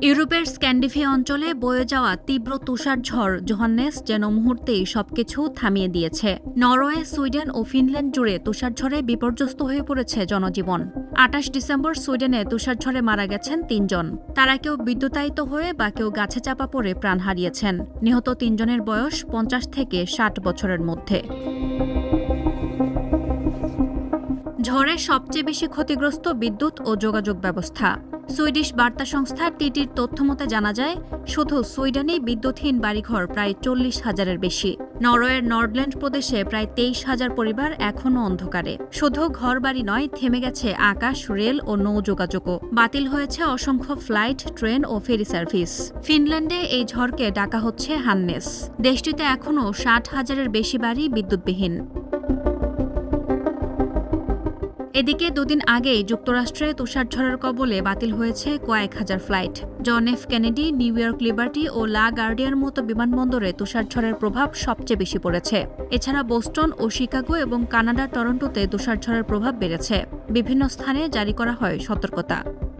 ইউরোপের স্ক্যান্ডিনেভিয়া অঞ্চলে বয়ে যাওয়া তীব্র তুষার ঝড় জোহান্নেস যেন মুহূর্তেই সবকিছু থামিয়ে দিয়েছে। নরওয়ে, সুইডেন ও ফিনল্যান্ড জুড়ে তুষারঝড়ে বিপর্যস্ত হয়ে পড়েছে জনজীবন। ২৮ ডিসেম্বর সুইডেনে তুষারঝড়ে মারা গেছেন ৩ জন। তারা কেউ বিদ্যুতায়িত হয়ে বা কেউ গাছে চাপা পড়ে প্রাণ হারিয়েছেন। নিহত ৩ জনের বয়স ৫০ থেকে ৬০ বছরের মধ্যে। ঝড়ে সবচেয়ে বেশি ক্ষতিগ্রস্ত বিদ্যুৎ ও যোগাযোগ ব্যবস্থা। সুইডিশ বার্তা সংস্থা টিটির তথ্যমতে জানা যায়, শুধু সুইডেনেই বিদ্যুৎহীন বাড়িঘর প্রায় ৪০,০০০-এর বেশি। নরওয়ের নর্ডল্যান্ড প্রদেশে প্রায় ২৩,০০০ পরিবার এখনও অন্ধকারে। শুধু ঘরবাড়ি নয়, থেমে গেছে আকাশ, রেল ও নৌ যোগাযোগও। বাতিল হয়েছে অসংখ্য ফ্লাইট, ট্রেন ও ফেরি সার্ভিস। ফিনল্যান্ডে এই ঝড়কে ডাকা হচ্ছে হান্নেস। দেশটিতে এখনও ৬০,০০০-এর বেশি বাড়ি বিদ্যুৎবিহীন। এদিকে দুদিন আগেই যুক্তরাষ্ট্রে তুষারঝড়ের কবলে বাতিল হয়েছে কয়েক হাজার flight. John F Kennedy, New York Liberty ও লা গার্ডিয়ার মতো বিমানবন্দরে তুষারঝড়ের প্রভাব সবচেয়ে বেশি পড়েছে। এছাড়া বোস্টন ও শিকাগো এবং কানাডার টরন্টোতে তুষারঝড়ের প্রভাব বেড়েছে। বিভিন্ন স্থানে জারি করা হয় সতর্কতা।